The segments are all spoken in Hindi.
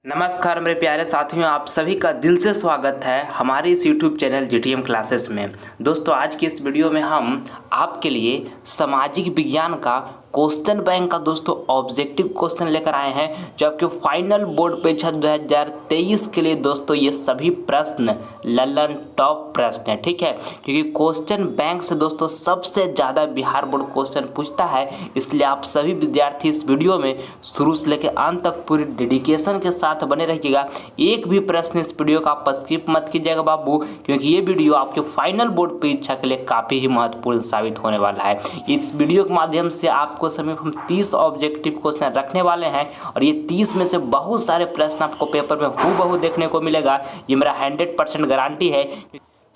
नमस्कार मेरे प्यारे साथियों, आप सभी का दिल से स्वागत है हमारे इस YouTube चैनल जीटीएम क्लासेस में। दोस्तों, आज की इस वीडियो में हम आपके लिए सामाजिक विज्ञान का क्वेश्चन बैंक का दोस्तों ऑब्जेक्टिव क्वेश्चन लेकर आए हैं, जो आपके फाइनल बोर्ड परीक्षा 2023 के लिए दोस्तों ये सभी प्रश्न ललन टॉप प्रश्न है। ठीक है, क्योंकि क्वेश्चन बैंक से दोस्तों सबसे ज़्यादा बिहार बोर्ड क्वेश्चन पूछता है, इसलिए आप सभी विद्यार्थी इस वीडियो में शुरू से लेकर अंत तक पूरी डेडिकेशन के साथ बने रहिएगा। एक भी प्रश्न इस वीडियो का आप स्किप मत कीजिएगा बाबू, क्योंकि ये वीडियो आपके फाइनल बोर्ड परीक्षा के लिए काफ़ी ही महत्वपूर्ण साबित होने वाला है। इस वीडियो के माध्यम से आपको समय हम 30 ऑब्जेक्टिव क्वेश्चन रखने वाले हैं, और ये 30 में से बहुत सारे प्रश्न आपको पेपर में हूबहू देखने को मिलेगा। ये मेरा 100% गारंटी है।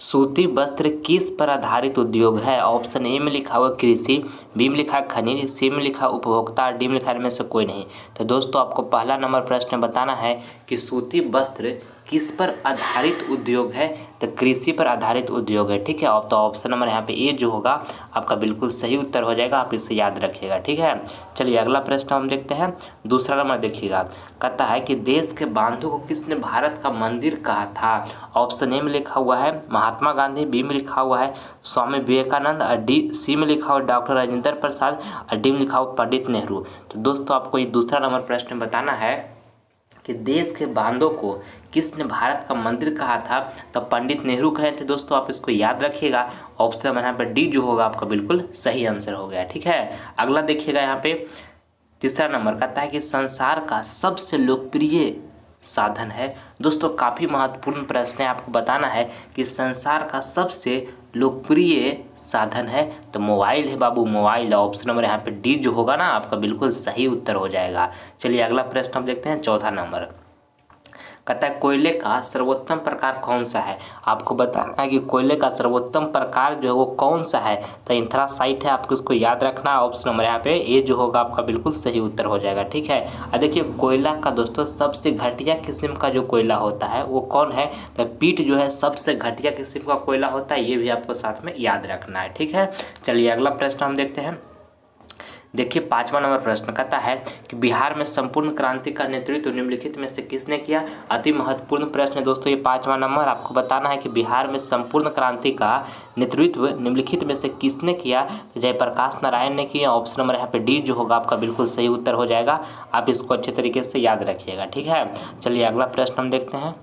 सूती वस्त्र किस पर आधारित उद्योग है? ऑप्शन ए में लिखा हुआ कृषि, बी में लिखा खनिज, सी में लिखा उपभोक्ता, डी में लिखा इनमें से कोई नहीं। तो दोस्तों, आपको पहला नंबर प्रश्न बताना है कि सूती वस्त्र किस पर आधारित उद्योग है? तो कृषि पर आधारित उद्योग है। ठीक है, अब तो ऑप्शन नंबर यहाँ पे ए जो होगा आपका बिल्कुल सही उत्तर हो जाएगा, आप इसे याद रखिएगा। ठीक है, चलिए अगला प्रश्न हम देखते हैं। दूसरा नंबर देखिएगा, कहता है कि देश के बांधों को किसने भारत का मंदिर कहा था? ऑप्शन ए में लिखा हुआ है महात्मा गांधी, बी में लिखा हुआ है स्वामी विवेकानंद, और सी में लिखा हुआ डॉक्टर राजेंद्र प्रसाद, और डी में लिखा हुआ पंडित नेहरू। तो दोस्तों, आपको ये दूसरा नंबर प्रश्न बताना है कि देश के बांधों को किसने भारत का मंदिर कहा था? तो पंडित नेहरू कहे थे। दोस्तों, आप इसको याद रखिएगा। ऑप्शन नंबर यहाँ पर डी जो होगा आपका बिल्कुल सही आंसर हो गया। ठीक है, अगला देखिएगा, यहाँ पे तीसरा नंबर कहता है कि संसार का सबसे लोकप्रिय साधन है। दोस्तों, काफ़ी महत्वपूर्ण प्रश्न है। आपको बताना है कि संसार का सबसे लोकप्रिय साधन है, तो मोबाइल है बाबू, मोबाइल। ऑप्शन नंबर यहाँ पे डी जो होगा ना आपका बिल्कुल सही उत्तर हो जाएगा। चलिए अगला प्रश्न हम देखते हैं, चौथा नंबर कहता है कोयले का सर्वोत्तम प्रकार कौन सा है? आपको बताना है कि कोयले का सर्वोत्तम प्रकार जो है वो कौन सा है? तो एंथ्रासाइट है, आपको इसको याद रखना है। ऑप्शन नंबर यहाँ पे ए जो होगा आपका बिल्कुल सही उत्तर हो जाएगा। ठीक है, और देखिए कोयला का दोस्तों सबसे घटिया किस्म का जो कोयला होता है वो कौन है? तो पीट जो है सबसे घटिया किस्म का कोयला होता है, ये भी आपको साथ में याद रखना है। ठीक है, चलिए अगला प्रश्न हम देखते हैं। देखिए पांचवा नंबर प्रश्न कहता है कि बिहार में संपूर्ण क्रांति का नेतृत्व निम्नलिखित में से किसने किया? अति महत्वपूर्ण प्रश्न है दोस्तों, ये पांचवा नंबर। आपको बताना है कि बिहार में संपूर्ण क्रांति का नेतृत्व निम्नलिखित में से किसने किया? तो जयप्रकाश नारायण ने किया। ऑप्शन नंबर यहाँ पे डी जो होगा आपका बिल्कुल सही उत्तर हो जाएगा, आप इसको अच्छे तरीके से याद रखिएगा। ठीक है, चलिए अगला प्रश्न हम देखते हैं।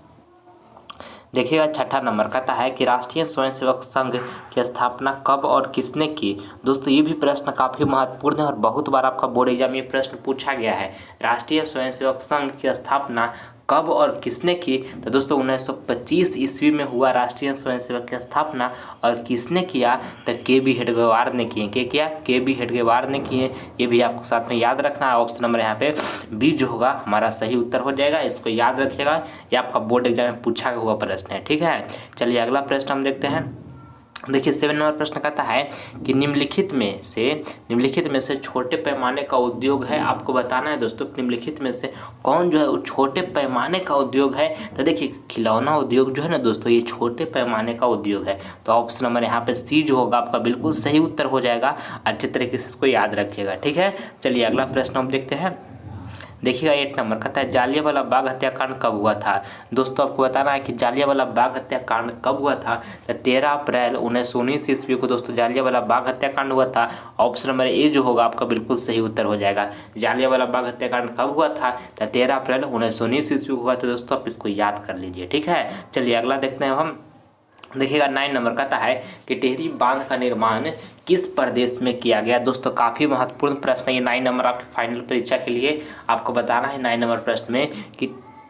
देखिएगा छठा नंबर कहता है कि राष्ट्रीय स्वयंसेवक संघ की स्थापना कब और किसने की? दोस्तों, ये भी प्रश्न काफ़ी महत्वपूर्ण है और बहुत बार आपका बोर्ड एग्जाम में ये प्रश्न पूछा गया है। राष्ट्रीय स्वयंसेवक संघ की स्थापना कब और किसने की? तो दोस्तों 1925 ईस्वी में हुआ राष्ट्रीय स्वयंसेवक की स्थापना, और किसने किया? तो के बी हेडगेवार ने किए। क्या किया? के बी हेडगेवार ने किए। ये भी आपको साथ में याद रखना है। ऑप्शन नंबर यहाँ पे बी जो होगा हमारा सही उत्तर हो जाएगा, इसको याद रखिएगा, ये आपका बोर्ड एग्जाम में पूछा हुआ प्रश्न है। ठीक है, चलिए अगला प्रश्न हम देखते हैं। देखिए 7 नंबर प्रश्न कहता है कि निम्नलिखित में से छोटे पैमाने का उद्योग है। आपको बताना है दोस्तों निम्नलिखित में से कौन जो है वो छोटे पैमाने का उद्योग है? तो देखिए खिलौना उद्योग जो है ना दोस्तों, ये छोटे पैमाने का उद्योग है। तो ऑप्शन नंबर यहाँ पे सी जो होगा आपका बिल्कुल सही उत्तर हो जाएगा, अच्छे तरीके से इसको याद रखिएगा। ठीक है, चलिए अगला प्रश्न हम देखते हैं। देखिएगा 8 नंबर कहता है जालियांवाला बाग हत्याकांड कब हुआ था? दोस्तों, आपको बताना है कि जालियांवाला बाग हत्याकांड कब हुआ था? तो 13 अप्रैल 1919 ईस्वी को दोस्तों जालियांवाला बाग हत्याकांड हुआ था। ऑप्शन नंबर ए जो होगा आपका बिल्कुल सही उत्तर हो जाएगा। जालियांवाला बाग हत्याकांड कब हुआ था? तो 13 अप्रैल 1919 ईस्वी को हुआ था। दोस्तों, आप इसको याद कर लीजिए। ठीक है, चलिए अगला देखते हैं हम। देखिएगा 9 नंबर कहता है कि टिहरी बांध का निर्माण किस प्रदेश में किया गया? दोस्तों, काफ़ी महत्वपूर्ण प्रश्न है ये 9 नंबर आपकी फाइनल परीक्षा के लिए। आपको बताना है 9 नंबर प्रश्न में कि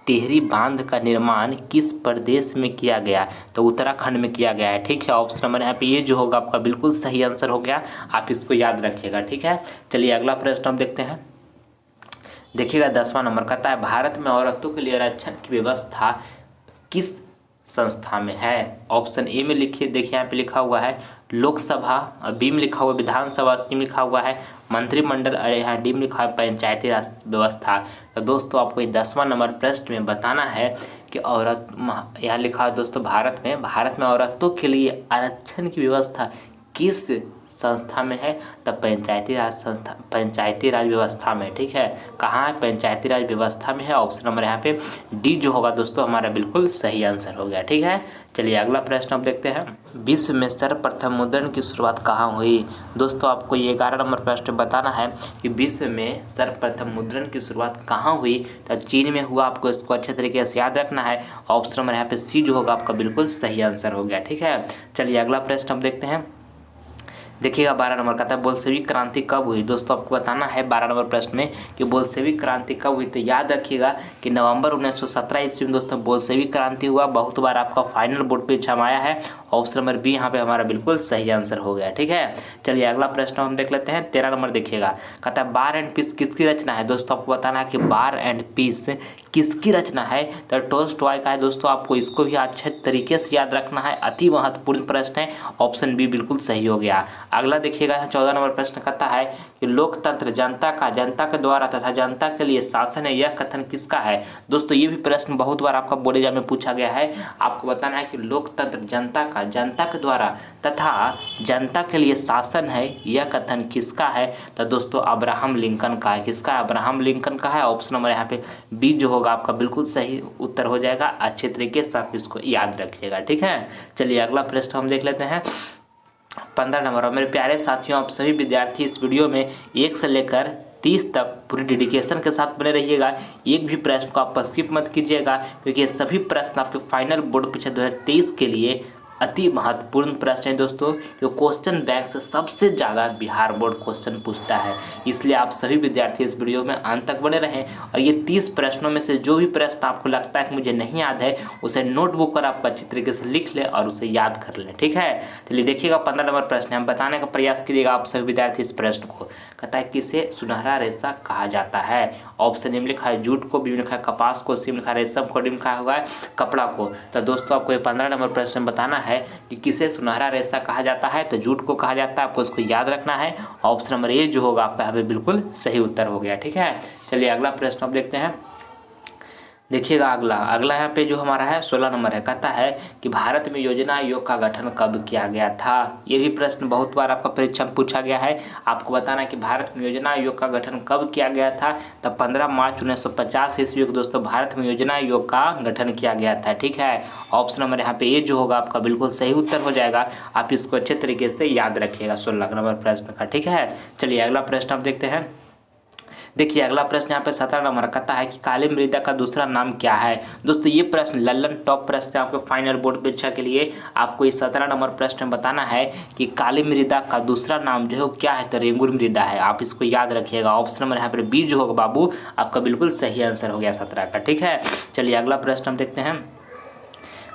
टिहरी बांध का निर्माण किस प्रदेश में किया गया? तो उत्तराखंड में किया गया है। ठीक है, ऑप्शन नंबर यहाँ पे ये जो होगा आपका बिल्कुल सही आंसर हो गया, आप इसको याद रखिएगा। ठीक है, चलिए अगला प्रश्न हम देखते हैं। देखिएगा 10वां नंबर कहता है भारत में औरतों के लिए आरक्षण की व्यवस्था किस संस्था में है? ऑप्शन ए में लिखिए, देखिए यहाँ पे लिखा हुआ है लोकसभा, बी में लिखा हुआ विधानसभा, सी में लिखा हुआ है मंत्रिमंडल, और यहाँ डी में लिखा है पंचायती राज व्यवस्था। तो दोस्तों, आपको ये 10वां नंबर प्रश्न में बताना है कि यहाँ लिखा है दोस्तों भारत में औरतों के लिए आरक्षण की व्यवस्था किस संस्था में है? तो पंचायती राज व्यवस्था में। ठीक है, कहाँ है? पंचायती राज व्यवस्था में है। ऑप्शन नंबर यहाँ पे डी जो होगा दोस्तों हमारा बिल्कुल सही आंसर हो गया। ठीक है, चलिए अगला प्रश्न अब देखते हैं। विश्व में सर्वप्रथम मुद्रण की शुरुआत कहाँ हुई? दोस्तों आपको ये 11 नंबर प्रश्न बताना है कि विश्व में सर्वप्रथम मुद्रण की शुरुआत कहाँ हुई? तो चीन में हुआ। आपको इसको अच्छे तरीके से याद रखना है। ऑप्शन नंबर यहाँ पे सी जो होगा आपका बिल्कुल सही आंसर हो गया। ठीक है, चलिए अगला प्रश्न अब देखते हैं। देखिएगा 12 नंबर का था बोल्शेविक क्रांति कब हुई? दोस्तों आपको बताना है 12 नंबर प्रश्न में कि बोल्शेविक क्रांति कब हुई। तो याद रखिएगा कि नवंबर 1917 ईस्वी में दोस्तों बोल्शेविक क्रांति हुआ। बहुत बार आपका फाइनल बोर्ड पे एग्जाम आया है। ऑप्शन नंबर बी यहाँ पे हमारा बिल्कुल सही आंसर हो गया। ठीक है, चलिए अगला प्रश्न हम देख लेते हैं। 13 नंबर देखिएगा, कहता है बार एंड पीस किसकी रचना है? दोस्तों आपको बताना है कि बार एंड पीस किसकी रचना है? तो टॉल्स्टॉय का है। दोस्तों आपको इसको भी अच्छे तरीके से याद रखना है। अति महत्वपूर्ण प्रश्न है। ऑप्शन बी बिल्कुल सही हो गया। अगला देखिएगा 14 नंबर प्रश्न कहता है कि लोकतंत्र जनता के द्वारा तथा जनता के लिए शासन है, यह कथन किसका है? दोस्तों ये भी प्रश्न बहुत बार आपका बोर्ड एग्जाम में पूछा गया है। आपको बताना है कि लोकतंत्र जनता के द्वारा तथा जनता के लिए शासन है, यह कथन किसका है? तो दोस्तों अब्राहम लिंकन का है। किसका? अब्राहम लिंकन का है। ऑप्शन नंबर यहाँ पे बी जो होगा आपका बिल्कुल सही उत्तर हो जाएगा। अच्छे तरीके से आप इसको याद रखिएगा। ठीक है, चलिए अगला प्रश्न हम देख लेते हैं। 15 नंबर। और मेरे प्यारे साथियों, आप सभी विद्यार्थी इस वीडियो में 1 से लेकर 30 तक पूरी डेडिकेशन के साथ बने रहिएगा। एक भी प्रश्न को आप स्किप मत कीजिएगा, क्योंकि ये सभी प्रश्न आपके फाइनल बोर्ड परीक्षा 2023 के लिए अति महत्वपूर्ण प्रश्न है दोस्तों, जो क्वेश्चन बैंक से सबसे ज़्यादा बिहार बोर्ड क्वेश्चन पूछता है। इसलिए आप सभी विद्यार्थी इस वीडियो में अंत तक बने रहें। और ये 30 प्रश्नों में से जो भी प्रश्न आपको लगता है कि मुझे नहीं याद है, उसे नोटबुक पर आप अच्छी तरीके से लिख लें और उसे याद कर लें। ठीक है, चलिए देखिएगा 15 नंबर प्रश्न हम बताने का प्रयास कीजिएगा आप सभी विद्यार्थी इस प्रश्न को। कहता है किसे सुनहरा रेशा कहा जाता है? ऑप्शन ए में लिखा है जूट को, बी में लिखा है कपास को, सी में लिखा है रेशम को, डी में लिखा हुआ है कपड़ा को। तो दोस्तों आपको ये 15 नंबर प्रश्न बताना है कि किसे सुनहरा रेशा कहा जाता है। तो जूट को कहा जाता है। आपको इसको याद रखना है। ऑप्शन नंबर ए जो होगा आपका यहाँ पे बिल्कुल सही उत्तर हो गया। ठीक है, चलिए अगला प्रश्न अब देखते हैं। देखिएगा अगला यहाँ पे जो हमारा है 16 नंबर है। कहता है कि भारत में योजना आयोग का गठन कब किया गया था? ये भी प्रश्न बहुत बार आपका परीक्षा में पूछा गया है। आपको बताना है कि भारत में योजना आयोग का गठन कब किया गया था? तो 15 मार्च 1950 ईस्वी को दोस्तों भारत में योजना आयोग का गठन किया गया था। ठीक है, ऑप्शन नंबर यहाँ पे ए जो होगा आपका बिल्कुल सही उत्तर हो जाएगा। आप इसको अच्छे तरीके से याद रखिएगा 16 नंबर प्रश्न का। ठीक है, चलिए अगला प्रश्न आप देखते हैं। देखिए अगला प्रश्न यहाँ पे 17 नंबर कहता है कि काली मृदा का दूसरा नाम क्या है? दोस्तों ये प्रश्न लल्लन टॉप प्रश्न है आपके फाइनल बोर्ड परीक्षा के लिए। आपको इस 17 नंबर प्रश्न बताना है कि काली मृदा का दूसरा नाम जो है वो क्या है? तो रेंगुर मृदा है। आप इसको याद रखिएगा। ऑप्शन नंबर यहाँ पर बी जो होगा बाबू आपका बिल्कुल सही आंसर हो गया 17 का। ठीक है, चलिए अगला प्रश्न हम देखते हैं।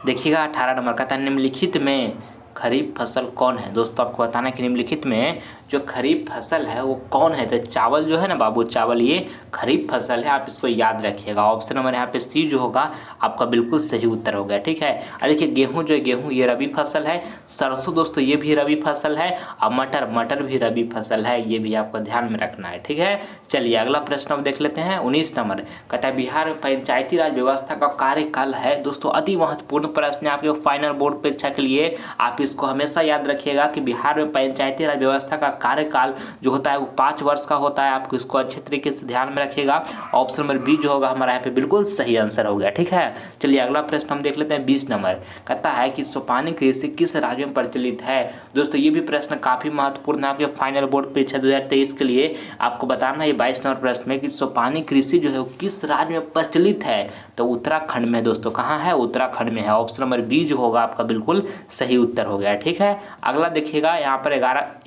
देखिएगा 18 नंबर कहता है निम्नलिखित में खरीफ फसल कौन है? दोस्तों आपको बताना है कि निम्नलिखित में जो खरीफ फसल है वो कौन है? तो चावल जो है ना बाबू, चावल ये खरीफ फसल है। आप इसको याद रखिएगा। ऑप्शन नंबर यहाँ पे सी जो होगा आपका बिल्कुल सही उत्तर हो गया। ठीक है, और देखिए गेहूँ जो है गेहूँ ये रबी फसल है। सरसों दोस्तों ये भी रबी फसल है। और मटर भी रबी फसल है। ये भी आपको ध्यान में रखना है। ठीक है, चलिए अगला प्रश्न अब देख लेते हैं। 19 नंबर कहता है बिहार में पंचायती राज व्यवस्था का कार्यकाल है। दोस्तों अति महत्वपूर्ण प्रश्न है आपके फाइनल बोर्ड परीक्षा के लिए। आप इसको हमेशा याद रखिएगा कि बिहार में पंचायती राज व्यवस्था का कार्यकाल जो होता है वो 5 वर्ष का होता है। आपको इसको अच्छे तरीके से ध्यान में रखिएगा। ऑप्शन नंबर बी जो होगा हमारा यहाँ पे बिल्कुल सही आंसर हो गया। ठीक है, चलिए अगला प्रश्न हम देख लेते हैं। 20 नंबर कहता है कि सोपानी कृषि किस राज्य में प्रचलित है? दोस्तों ये भी प्रश्न काफी महत्वपूर्ण है आपके फाइनल बोर्ड परीक्षा 2023 के लिए। आपको बताना है 22 नंबर प्रश्न में कि सोपानी कृषि जो है वो किस राज्य में प्रचलित है? तो उत्तराखंड में। दोस्तों कहाँ है? उत्तराखंड में है। ऑप्शन नंबर बी जो होगा आपका बिल्कुल सही उत्तर हो गया। ठीक है, अगला देखिएगा यहाँ पर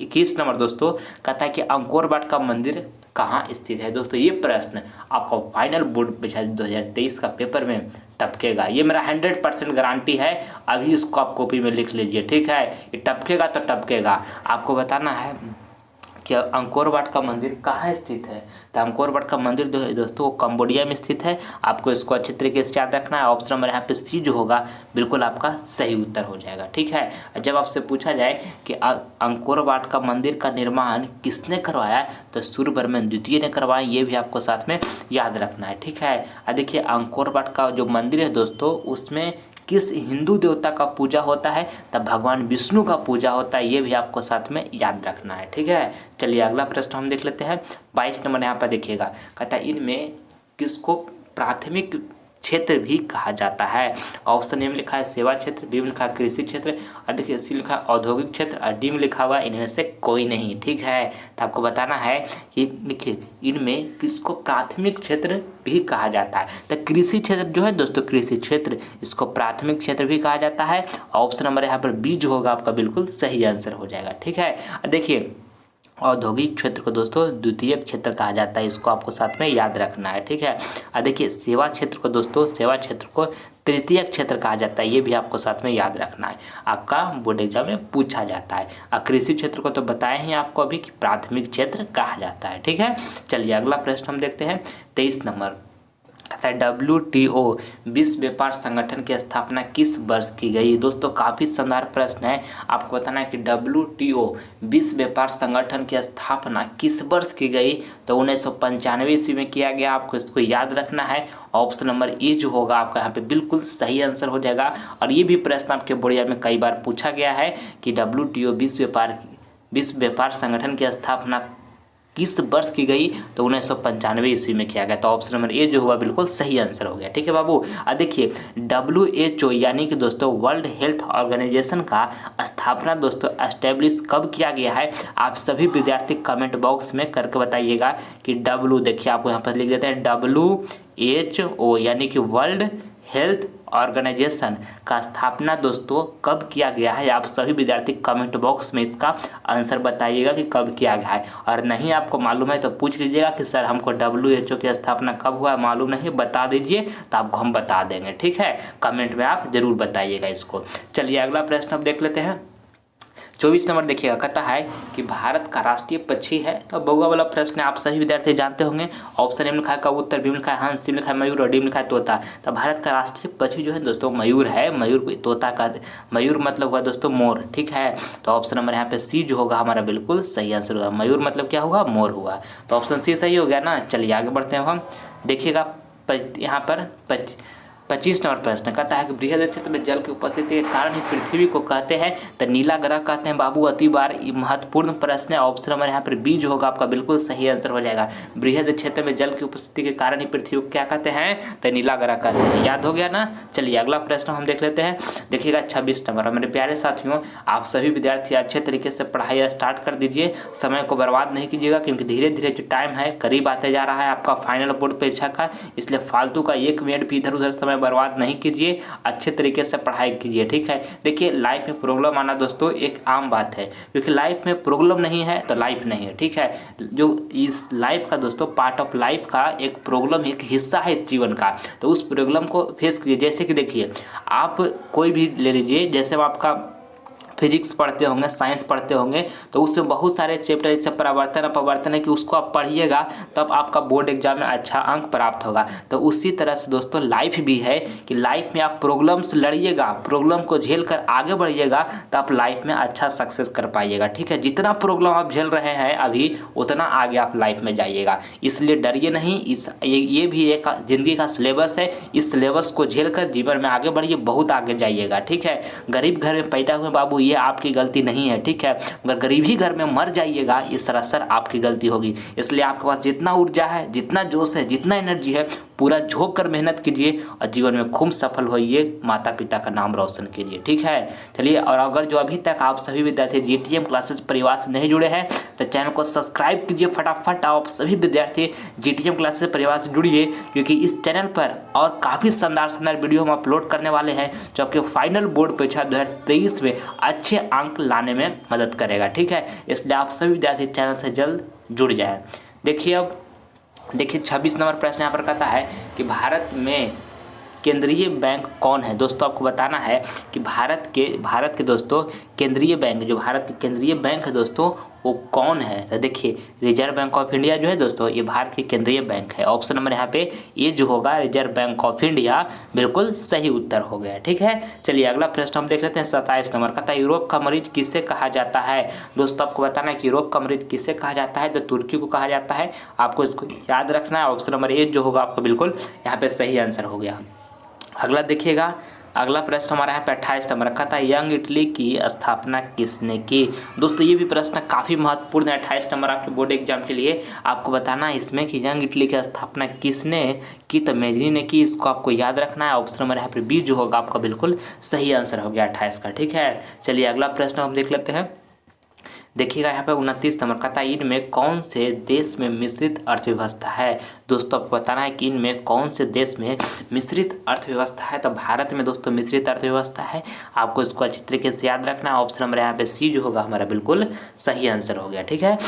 21 नंबर दोस्तों कहता है कि अंकोर वाट का मंदिर कहाँ स्थित है? दोस्तों ये प्रश्न आपका फाइनल बोर्ड परीक्षा 2023 का पेपर में टपकेगा। ये मेरा 100% गारंटी है। अभी इसको आप कॉपी में लिख लीजिए। ठीक है, ये टपकेगा तो टपकेगा। आपको बताना है कि अंकोर वाट का मंदिर कहाँ स्थित है? तो अंकोर वाट का मंदिर जो है दोस्तों कंबोडिया में स्थित है। आपको इसको अच्छे तरीके से याद रखना है। ऑप्शन नंबर यहाँ पे सी जो होगा बिल्कुल आपका सही उत्तर हो जाएगा। ठीक है, जब आपसे पूछा जाए कि अंकोर वाट का मंदिर का निर्माण किसने करवाया, तो सूर्यवर्मन द्वितीय ने करवाया। ये भी आपको साथ में याद रखना है। ठीक है, देखिए अंकोर वाट का जो मंदिर है दोस्तों उसमें किस हिंदू देवता का पूजा होता है, तब भगवान विष्णु का पूजा होता है। ये भी आपको साथ में याद रखना है, ठीक है। चलिए अगला प्रश्न हम देख लेते हैं। 22 नंबर यहाँ पर देखिएगा, कहता है इनमें किसको प्राथमिक क्षेत्र भी कहा जाता है। ऑप्शन ए में लिखा है सेवा क्षेत्र, बी में लिखा है कृषि क्षेत्र, और देखिए सी लिखा है औद्योगिक क्षेत्र, और डी में लिखा हुआ इनमें से कोई नहीं, ठीक है। तो आपको बताना है कि देखिए इनमें किसको प्राथमिक क्षेत्र भी कहा जाता है। तो कृषि क्षेत्र जो है दोस्तों, कृषि क्षेत्र, इसको प्राथमिक क्षेत्र भी कहा जाता है। ऑप्शन नंबर यहाँ पर बी जो होगा आपका बिल्कुल सही आंसर हो जाएगा, ठीक है। देखिए औद्योगिक क्षेत्र को दोस्तों द्वितीयक क्षेत्र कहा जाता है, इसको आपको साथ में याद रखना है, ठीक है। और देखिए सेवा क्षेत्र को दोस्तों, सेवा क्षेत्र को तृतीयक क्षेत्र कहा जाता है, ये भी आपको साथ में याद रखना है, आपका बोर्ड एग्जाम में पूछा जाता है। और कृषि क्षेत्र को तो बताया ही आपको अभी कि प्राथमिक क्षेत्र कहा जाता है, ठीक है। चलिए अगला प्रश्न हम देखते हैं। 23 नंबर कहता है WTO विश्व व्यापार संगठन की स्थापना किस वर्ष की गई। दोस्तों काफ़ी शानदार प्रश्न है, आपको बताना है कि WTO विश्व व्यापार संगठन की स्थापना किस वर्ष की गई। तो 1995 ईस्वी में किया गया, आपको इसको याद रखना है। ऑप्शन नंबर ए जो होगा आपका यहाँ पे बिल्कुल सही आंसर हो जाएगा। और ये भी प्रश्न आपके बोर्ड में कई बार पूछा गया है कि WTO विश्व व्यापार संगठन की स्थापना किस वर्ष की गई। तो 1995 ईस्वी में किया गया। तो ऑप्शन नंबर ए जो हुआ बिल्कुल सही आंसर हो गया, ठीक है बाबू। अब देखिए WHO यानी कि दोस्तों वर्ल्ड हेल्थ ऑर्गेनाइजेशन का स्थापना दोस्तों एस्टेब्लिश कब किया गया है। आप सभी विद्यार्थी कमेंट बॉक्स में करके बताइएगा कि देखिए आपको यहाँ पर लिख देते हैं WHO यानी कि वर्ल्ड हेल्थ ऑर्गेनाइजेशन का स्थापना दोस्तों कब किया गया है। आप सभी विद्यार्थी कमेंट बॉक्स में इसका आंसर बताइएगा कि कब किया गया है। और नहीं आपको मालूम है तो पूछ लीजिएगा कि सर हमको WHO की स्थापना कब हुआ, मालूम नहीं, बता दीजिए तो आपको हम बता देंगे, ठीक है। कमेंट में आप जरूर बताइएगा इसको। चलिए अगला प्रश्न अब देख लेते हैं। 24 नंबर देखिएगा, कहता है कि भारत का राष्ट्रीय पक्षी है। तो बउआ वाला प्रश्न आप सभी विद्यार्थी जानते होंगे। ऑप्शन ए में लिखा है कबूतर, बी में लिखा है हंस, सी में लिखा है मयूर, और डी में लिखा है तोता। तो भारत का राष्ट्रीय पक्षी जो है दोस्तों मयूर है। मयूर तोता का मयूर मतलब हुआ दोस्तों मोर, ठीक है। तो ऑप्शन नंबर यहाँ पे सी जो होगा हमारा बिल्कुल सही आंसर होगा। मयूर मतलब क्या हुआ, मोर हुआ। तो ऑप्शन सी सही हो गया ना। चलिए आगे बढ़ते हैं हम। देखिएगा यहाँ पर 25 नंबर प्रश्न कहता है कि बृहद क्षेत्र में जल की उपस्थिति के कारण ही पृथ्वी को कहते हैं तो नीला ग्रह कहते हैं। बाबू अति बार महत्वपूर्ण प्रश्न है। ऑप्शन नंबर यहाँ पर बी जो होगा आपका बिल्कुल सही आंसर हो जाएगा। बृहद क्षेत्र में जल की उपस्थिति के कारण ही पृथ्वी को क्या कहते हैं, तो नीला ग्रह कहते हैं। याद हो गया ना। चलिए अगला प्रश्न हम देख लेते हैं। देखिएगा 26 नंबर। मेरे प्यारे साथियों आप सभी विद्यार्थी अच्छे तरीके से पढ़ाई स्टार्ट कर दीजिए, समय को बर्बाद नहीं कीजिएगा, क्योंकि धीरे धीरे जो टाइम है करीब आते जा रहा है आपका फाइनल बोर्ड परीक्षा का। इसलिए फालतू का 1 मिनट भी इधर उधर समय बर्बाद नहीं कीजिए, अच्छे तरीके से पढ़ाई कीजिए, ठीक है। देखिए लाइफ में प्रॉब्लम आना दोस्तों एक आम बात है, क्योंकि लाइफ में प्रॉब्लम नहीं है तो लाइफ नहीं है, ठीक है। जो इस लाइफ का दोस्तों पार्ट ऑफ लाइफ का एक प्रॉब्लम, एक हिस्सा है इस जीवन का, तो उस प्रॉब्लम को फेस कीजिए। जैसे कि देखिए आप कोई भी ले लीजिए, जैसे आपका फिजिक्स पढ़ते होंगे, साइंस पढ़ते होंगे, तो उसमें बहुत सारे चैप्टर जैसे परावर्तन अपवर्तन है कि उसको आप पढ़िएगा तब आपका बोर्ड एग्जाम में अच्छा अंक प्राप्त होगा। तो उसी तरह से दोस्तों लाइफ भी है कि लाइफ में आप प्रॉब्लम से लड़िएगा, प्रॉब्लम को झेल कर आगे बढ़िएगा तो आप लाइफ में अच्छा सक्सेस कर पाइएगा, ठीक है। जितना प्रॉब्लम आप झेल रहे हैं अभी उतना आगे आप लाइफ में जाइएगा, इसलिए डरिए नहीं। ये भी एक ज़िंदगी का सिलेबस है, इस सिलेबस को झेल कर जीवन में आगे बढ़िए, बहुत आगे जाइएगा, ठीक है। गरीब घर में पैदा हुए बाबू ये आपकी गलती नहीं है, ठीक है। अगर गरीबी घर में मर जाइएगा ये सरासर आपकी गलती होगी। इसलिए आपके पास जितना ऊर्जा है, जितना जोश है, जितना एनर्जी है, पूरा झोंक कर मेहनत कीजिए और जीवन में खूब सफल होइए, माता पिता का नाम रोशन कीजिए, ठीक है। चलिए, और अगर जो अभी तक आप सभी विद्यार्थी GTM क्लासेस परिवार से नहीं जुड़े हैं तो चैनल को सब्सक्राइब कीजिए फटाफट। आप सभी विद्यार्थी GTM क्लासेस परिवार से जुड़िए, क्योंकि इस चैनल पर और काफ़ी शानदार वीडियो हम अपलोड करने वाले हैं जो आपके फाइनल बोर्ड परीक्षा 2023 में अच्छे अंक लाने में मदद करेगा, ठीक है। इसलिए आप सभी विद्यार्थी चैनल से जल्द जुड़ जाएं। देखिए 26 नंबर प्रश्न यहाँ पर कहता है कि भारत में केंद्रीय बैंक कौन है। दोस्तों आपको बताना है कि भारत के दोस्तों केंद्रीय बैंक, जो भारत के केंद्रीय बैंक है दोस्तों वो कौन है। तो देखिए रिजर्व बैंक ऑफ इंडिया जो है दोस्तों ये भारत की केंद्रीय बैंक है। ऑप्शन नंबर यहाँ पे ये जो होगा रिजर्व बैंक ऑफ इंडिया बिल्कुल सही उत्तर हो गया, ठीक है। चलिए अगला प्रश्न हम देख लेते हैं। 27 नंबर का, यूरोप का मरीज किसे कहा जाता है। दोस्तों आपको बताना है कि यूरोप का मरीज किसे कहा जाता है, तो तुर्की को कहा जाता है। आपको इसको याद रखना है। ऑप्शन नंबर ए जो होगा आपको बिल्कुल यहाँ पे सही आंसर हो गया। अगला देखिएगा अगला प्रश्न हमारा यहाँ पे 28 नंबर का था, यंग इटली की स्थापना किसने की। दोस्तों ये भी प्रश्न काफ़ी महत्वपूर्ण है 28 नंबर आपके बोर्ड एग्जाम के लिए। आपको बताना है इसमें कि यंग इटली की स्थापना किसने की, तो मेजनी ने की। इसको आपको याद रखना है। ऑप्शन नंबर यहाँ पे बी जो होगा आपका बिल्कुल सही आंसर हो गया 28 का। ठीक है, चलिए अगला प्रश्न हम देख लेते हैं। देखिएगा यहाँ पे 29 नंबर का था, इनमें कौन से देश में मिश्रित अर्थव्यवस्था है। दोस्तों आपको बताना है कि इनमें कौन से देश में मिश्रित अर्थव्यवस्था है। तो भारत में दोस्तों मिश्रित अर्थव्यवस्था है। आपको इसको अच्छी तरीके से याद रखना है। ऑप्शन नंबर यहाँ पे सी जो होगा हमारा बिल्कुल सही आंसर हो गया। ठीक है,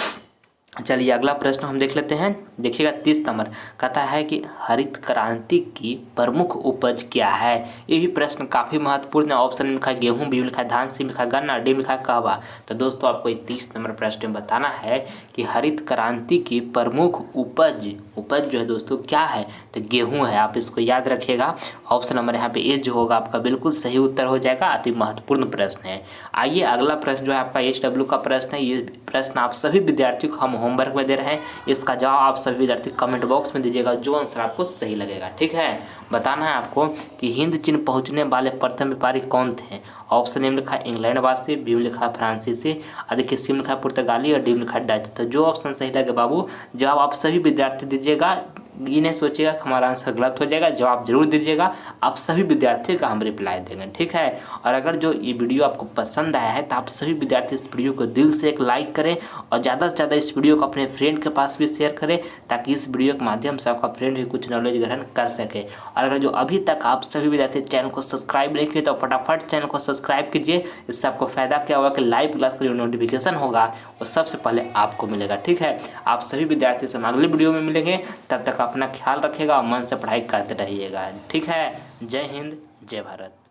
चलिए अगला प्रश्न हम देख लेते हैं। देखिएगा 30 नंबर कहता है कि हरित क्रांति की प्रमुख उपज क्या है। ये भी प्रश्न काफ़ी महत्वपूर्ण है। ऑप्शन में लिखा है गेहूं, बी में लिखा है धान, सी में लिखा है गन्ना, डी में लिखा है कहवा। तो दोस्तों आपको 30 नंबर प्रश्न में बताना है कि हरित क्रांति की प्रमुख उपज जो है दोस्तों क्या है, तो गेहूँ है। आप इसको याद रखिएगा। ऑप्शन नंबर यहाँ पे ए जो होगा आपका बिल्कुल सही उत्तर हो जाएगा। अति महत्वपूर्ण प्रश्न है। आइए अगला प्रश्न जो है आपका HW का प्रश्न है। ये प्रश्न आप सभी विद्यार्थियों को हम होमवर्क में दे रहे हैं। इसका जवाब आप सभी विद्यार्थी कमेंट बॉक्स में दीजिएगा, जो आंसर आपको सही लगेगा। ठीक है, बताना है आपको कि हिंद चीन पहुंचने वाले प्रथम व्यापारी कौन थे। ऑप्शन ए में लिखा है इंग्लैंड वासी, बी में लिखा है फ्रांसीसी, देखिए सी में लिखा है पुर्तगाली और डी में लिखा है डच। तो जो ऑप्शन सही लगे बाबू जवाब आप सभी विद्यार्थी दीजिएगा। ये नहीं सोचिएगा कि हमारा आंसर गलत हो जाएगा, जवाब जरूर दीजिएगा। आप सभी विद्यार्थियों का हम रिप्लाई देंगे। ठीक है, और अगर जो ये वीडियो आपको पसंद आया है तो आप सभी विद्यार्थी इस वीडियो को दिल से एक लाइक करें और ज़्यादा से ज़्यादा इस वीडियो को अपने फ्रेंड के पास भी शेयर करें, ताकि इस वीडियो के माध्यम से आपका फ्रेंड भी कुछ नॉलेज ग्रहण कर सके। और अगर जो अभी तक आप सभी विद्यार्थी चैनल को सब्सक्राइब नहीं किए तो फटाफट चैनल को सब्सक्राइब कीजिए। इससे आपको फायदा क्या होगा कि लाइव क्लास का जो नोटिफिकेशन होगा वो सबसे पहले आपको मिलेगा। ठीक है, आप सभी विद्यार्थी से हम अगले वीडियो में मिलेंगे। तब तक अपना ख्याल रखिएगा और मन से पढ़ाई करते रहिएगा। ठीक है, जय हिंद, जय भारत।